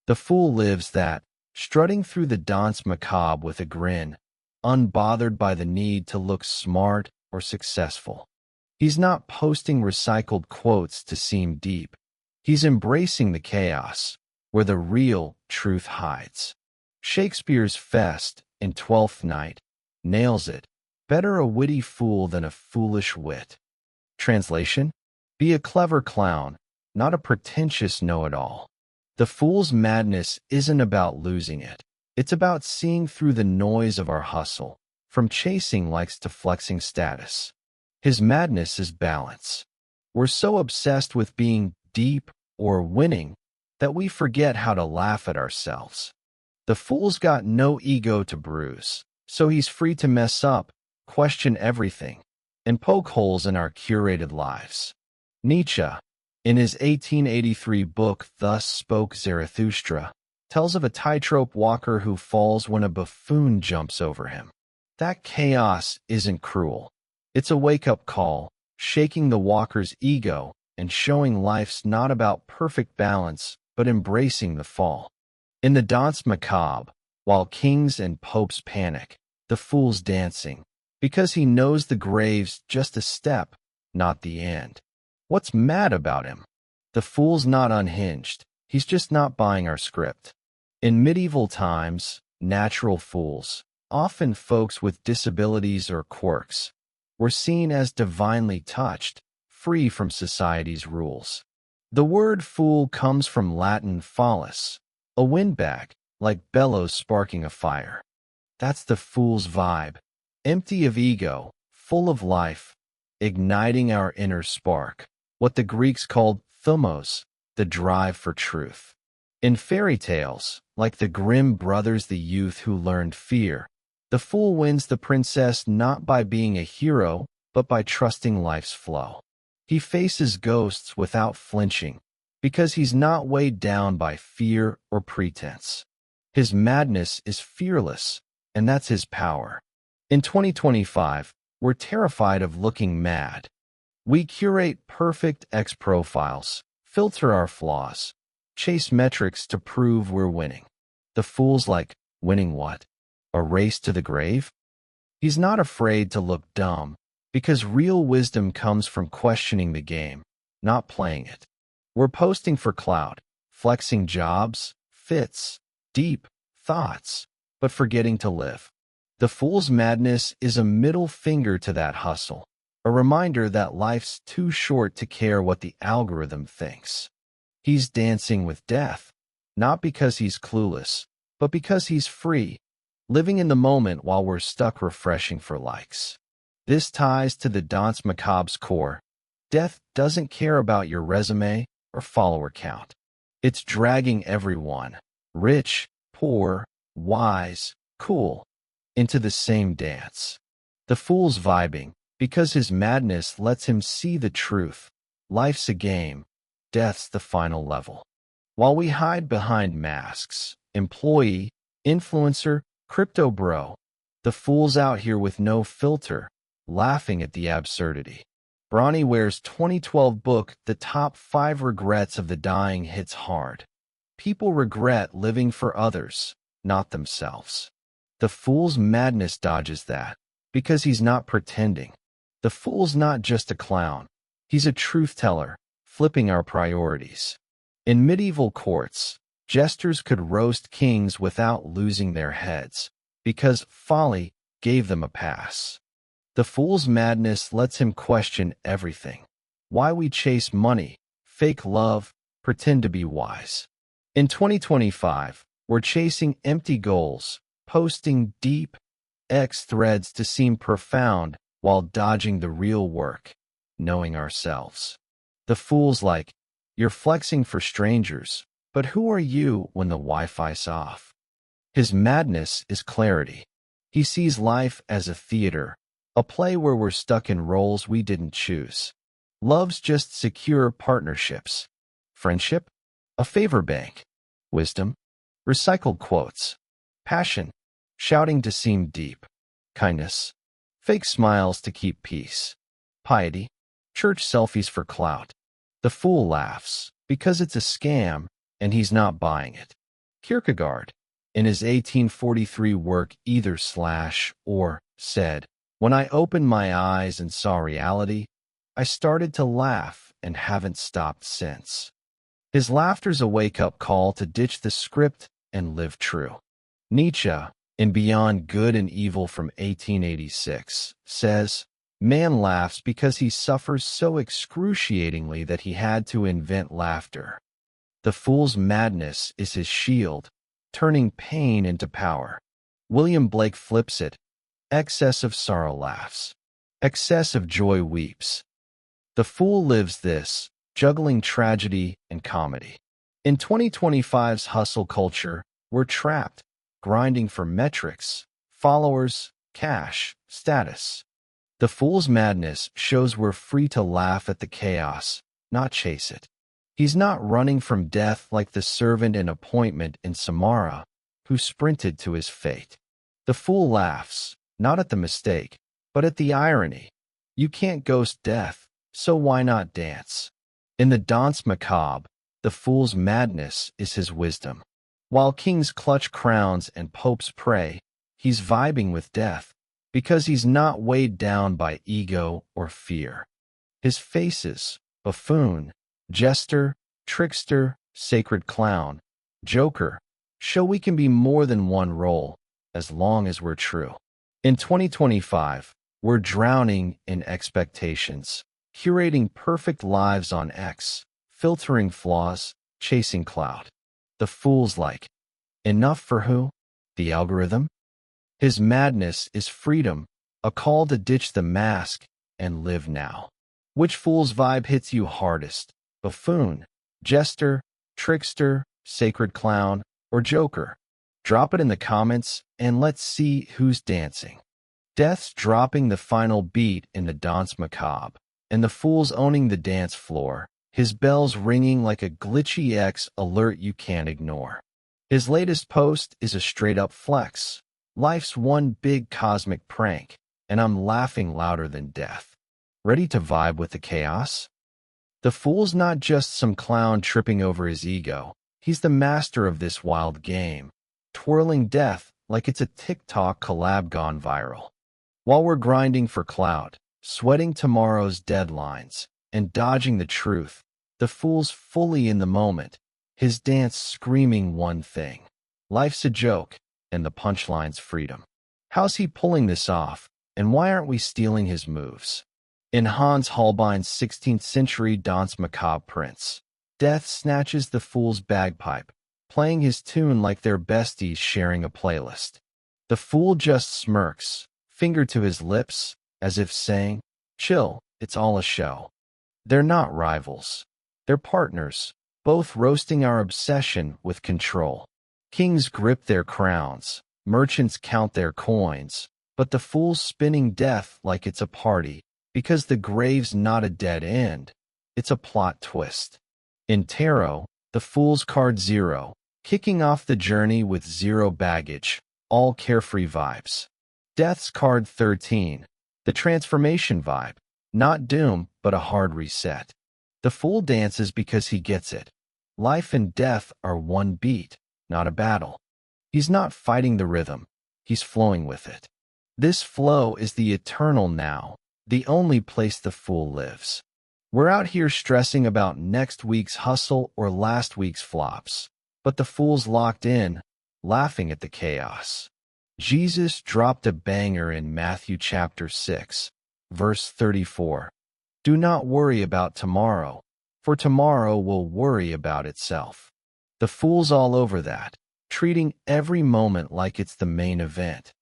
The fool lives that, strutting through the Danse Macabre with a grin, unbothered by the need to look smart or successful. He's not posting recycled quotes to seem deep. He's embracing the chaos, where the real truth hides. Shakespeare's Fest in Twelfth Night nails it. Better a witty fool than a foolish wit. Translation: be a clever clown, not a pretentious know-it-all. The fool's madness isn't about losing it. It's about seeing through the noise of our hustle, from chasing likes to flexing status. His madness is balance. We're so obsessed with being deep or winning that we forget how to laugh at ourselves. The fool's got no ego to bruise, so he's free to mess up, question everything, and poke holes in our curated lives. Nietzsche, in his 1883 book Thus Spoke Zarathustra, tells of a tightrope walker who falls when a buffoon jumps over him. That chaos isn't cruel. It's a wake-up call, shaking the walker's ego and showing life's not about perfect balance, but embracing the fall. In the Danse Macabre, while kings and popes panic, the fool's dancing, because he knows the grave's just a step, not the end. What's mad about him? The fool's not unhinged, he's just not buying our script. In medieval times, natural fools, often folks with disabilities or quirks, were seen as divinely touched, free from society's rules. The word fool comes from Latin follus, a windbag, like bellows sparking a fire. That's the fool's vibe, empty of ego, full of life, igniting our inner spark, what the Greeks called thumos, the drive for truth. In fairy tales, like the Grimm brothers, the youth who learned fear, the fool wins the princess not by being a hero, but by trusting life's flow. He faces ghosts without flinching, because he's not weighed down by fear or pretense. His madness is fearless, and that's his power. In 2025, we're terrified of looking mad. We curate perfect X profiles, filter our flaws, chase metrics to prove we're winning. The fool's like, winning what? A race to the grave? He's not afraid to look dumb, because real wisdom comes from questioning the game, not playing it. We're posting for clout, flexing jobs, fits, deep thoughts, but forgetting to live. The fool's madness is a middle finger to that hustle, a reminder that life's too short to care what the algorithm thinks. He's dancing with death, not because he's clueless, but because he's free, living in the moment while we're stuck refreshing for likes. This ties to the Danse Macabre's core. Death doesn't care about your resume or follower count. It's dragging everyone, rich, poor, wise, cool, into the same dance. The fool's vibing, because his madness lets him see the truth. Life's a game, death's the final level. While we hide behind masks, employee, influencer, crypto bro, the fool's out here with no filter, laughing at the absurdity. Bronnie Ware's 2012 book, The Top 5 Regrets of the Dying, hits hard. People regret living for others, not themselves. The fool's madness dodges that, because he's not pretending. The fool's not just a clown. He's a truth teller, flipping our priorities. In medieval courts, jesters could roast kings without losing their heads, because folly gave them a pass. The fool's madness lets him question everything. Why we chase money, fake love, pretend to be wise. In 2025, we're chasing empty goals, posting deep X threads to seem profound while dodging the real work, knowing ourselves. The fool's like, you're flexing for strangers, but who are you when the Wi-Fi's off? His madness is clarity. He sees life as a theater, a play where we're stuck in roles we didn't choose. Love's just secure partnerships. Friendship? A favor bank. Wisdom? Recycled quotes. Passion? Shouting to seem deep. Kindness? Fake smiles to keep peace. Piety? Church selfies for clout. The fool laughs, because it's a scam, and he's not buying it. Kierkegaard, in his 1843 work Either or, said, "When I opened my eyes and saw reality, I started to laugh and haven't stopped since." His laughter's a wake-up call to ditch the script and live true. Nietzsche, in Beyond Good and Evil from 1886, says, "Man laughs because he suffers so excruciatingly that he had to invent laughter." The fool's madness is his shield, turning pain into power. William Blake flips it. Excess of sorrow laughs. Excess of joy weeps. The fool lives this, juggling tragedy and comedy. In 2025's hustle culture, we're trapped, grinding for metrics, followers, cash, status. The fool's madness shows we're free to laugh at the chaos, not chase it. He's not running from death like the servant in Appointment in Samarra, who sprinted to his fate. The fool laughs, not at the mistake, but at the irony. You can't ghost death, so why not dance? In the Danse Macabre, the fool's madness is his wisdom. While kings clutch crowns and popes pray, he's vibing with death because he's not weighed down by ego or fear. His faces, buffoon, jester, trickster, sacred clown, joker, show we can be more than one role as long as we're true. In 2025, we're drowning in expectations, curating perfect lives on X, filtering flaws, chasing clout. The fool's like, enough for who? The algorithm? His madness is freedom, a call to ditch the mask and live now. Which fool's vibe hits you hardest? Buffoon, jester, trickster, sacred clown, or joker? Drop it in the comments and let's see who's dancing. Death's dropping the final beat in the Danse Macabre, and the fool's owning the dance floor, his bells ringing like a glitchy X alert you can't ignore. His latest post is a straight-up flex. Life's one big cosmic prank, and I'm laughing louder than death. Ready to vibe with the chaos? The fool's not just some clown tripping over his ego. He's the master of this wild game, twirling death like it's a TikTok collab gone viral. While we're grinding for clout, sweating tomorrow's deadlines, and dodging the truth, the fool's fully in the moment, his dance screaming one thing. Life's a joke, and the punchline's freedom. How's he pulling this off, and why aren't we stealing his moves? In Hans Holbein's 16th century Danse Macabre prints, death snatches the fool's bagpipe, playing his tune like they're besties sharing a playlist. The fool just smirks, finger to his lips, as if saying, chill, it's all a show. They're not rivals. They're partners, both roasting our obsession with control. Kings grip their crowns, merchants count their coins, but the fool's spinning death like it's a party, because the grave's not a dead end, it's a plot twist. In tarot, the fool's card 0, kicking off the journey with 0 baggage, all carefree vibes. Death's card 13, the transformation vibe, not doom, but a hard reset. The fool dances because he gets it. Life and death are one beat, not a battle. He's not fighting the rhythm, he's flowing with it. This flow is the eternal now, the only place the fool lives. We're out here stressing about next week's hustle or last week's flops, but the fool's locked in, laughing at the chaos. Jesus dropped a banger in Matthew chapter 6, verse 34. Do not worry about tomorrow, for tomorrow will worry about itself. The fool's all over that, treating every moment like it's the main event.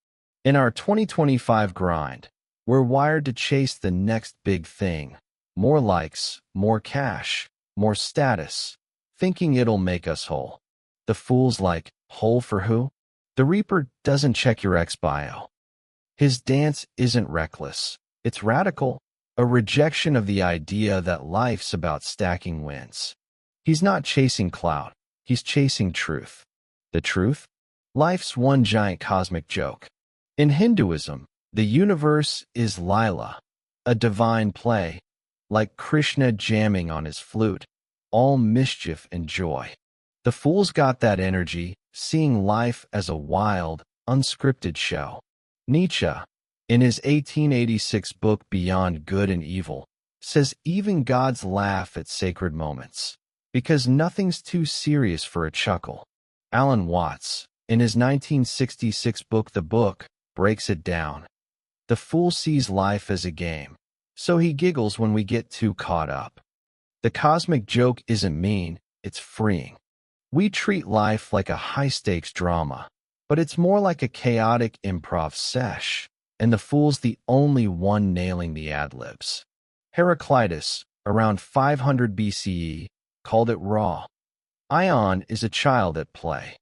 In our 2025 grind, we're wired to chase the next big thing. More likes, more cash, more status, thinking it'll make us whole. The fool's like, whole for who? The Reaper doesn't check your ex-bio. His dance isn't reckless. It's radical, a rejection of the idea that life's about stacking wins. He's not chasing clout. He's chasing truth. The truth? Life's one giant cosmic joke. In Hinduism, the universe is Lila, a divine play, like Krishna jamming on his flute, all mischief and joy. The fool's got that energy, seeing life as a wild, unscripted show. Nietzsche, in his 1886 book Beyond Good and Evil, says even gods laugh at sacred moments, because nothing's too serious for a chuckle. Alan Watts, in his 1966 book The Book, breaks it down. The fool sees life as a game, so he giggles when we get too caught up. The cosmic joke isn't mean, it's freeing. We treat life like a high-stakes drama, but it's more like a chaotic improv sesh, and the fool's the only one nailing the ad-libs. Heraclitus, around 500 BCE, called it raw. Ion is a child at play.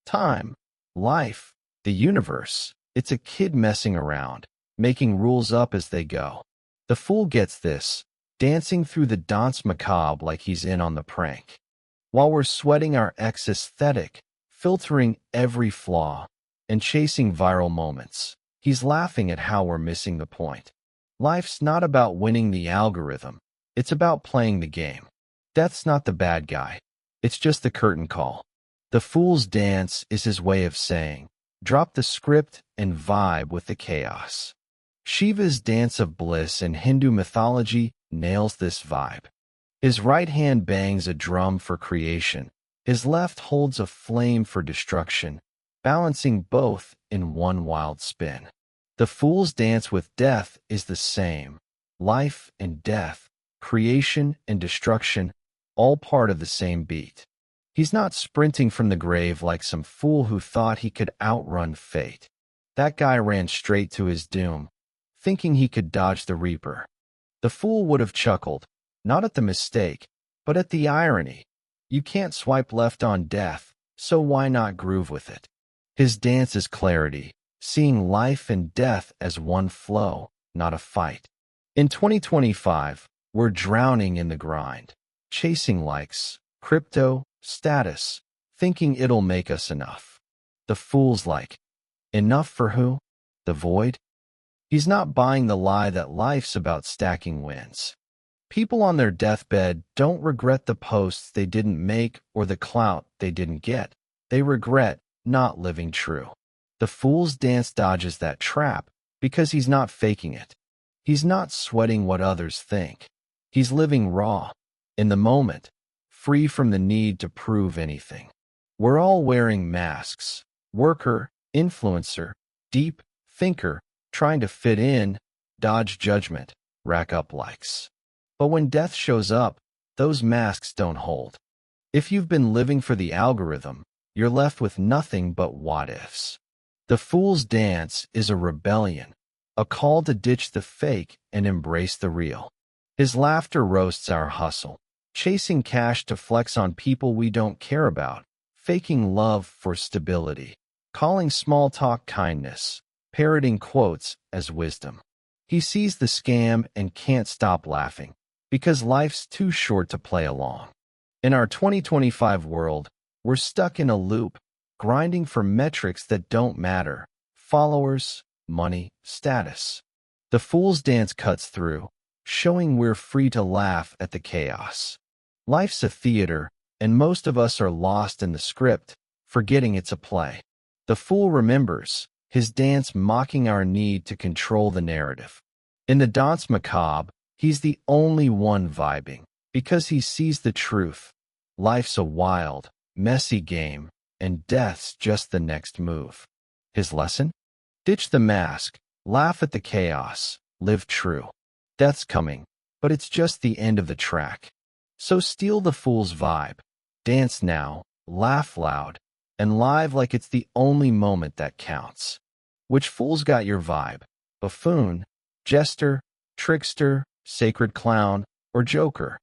Time, life, the universe, it's a kid messing around, making rules up as they go. The fool gets this, dancing through the Danse Macabre like he's in on the prank. While we're sweating our ex-aesthetic, filtering every flaw, and chasing viral moments, he's laughing at how we're missing the point. Life's not about winning the algorithm, it's about playing the game. Death's not the bad guy. It's just the curtain call. The fool's dance is his way of saying, drop the script and vibe with the chaos. Shiva's dance of bliss in Hindu mythology nails this vibe. His right hand bangs a drum for creation. His left holds a flame for destruction, balancing both in one wild spin. The fool's dance with death is the same. Life and death, creation and destruction, all part of the same beat. He's not sprinting from the grave like some fool who thought he could outrun fate. That guy ran straight to his doom, thinking he could dodge the reaper. The fool would have chuckled, not at the mistake, but at the irony. You can't swipe left on death, so why not groove with it? His dance is clarity, seeing life and death as one flow, not a fight. In 2025, we're drowning in the grind, chasing likes, crypto, status, thinking it'll make us enough. The fool's like, enough for who? The void? He's not buying the lie that life's about stacking wins. People on their deathbed don't regret the posts they didn't make or the clout they didn't get. They regret not living true. The fool's dance dodges that trap because he's not faking it. He's not sweating what others think. He's living raw, in the moment, free from the need to prove anything. We're all wearing masks. Worker, influencer, deep thinker, trying to fit in, dodge judgment, rack up likes. But when death shows up, those masks don't hold. If you've been living for the algorithm, you're left with nothing but what-ifs. The fool's dance is a rebellion, a call to ditch the fake and embrace the real. His laughter roasts our hustle, chasing cash to flex on people we don't care about, faking love for stability, calling small talk kindness, parroting quotes as wisdom. He sees the scam and can't stop laughing, because life's too short to play along. In our 2025 world, we're stuck in a loop, grinding for metrics that don't matter: followers, money, status. The fool's dance cuts through, showing we're free to laugh at the chaos. Life's a theater, and most of us are lost in the script, forgetting it's a play. The fool remembers, his dance mocking our need to control the narrative. In the Danse Macabre, he's the only one vibing, because he sees the truth. Life's a wild, messy game, and death's just the next move. His lesson? Ditch the mask, laugh at the chaos, live true. Death's coming, but it's just the end of the track. So steal the fool's vibe. Dance now, laugh loud, and live like it's the only moment that counts. Which fool's got your vibe? Buffoon, jester, trickster, sacred clown, or joker?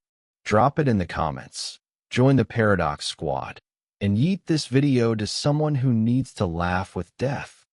Drop it in the comments. Join the Paradox Squad, and yeet this video to someone who needs to laugh with death.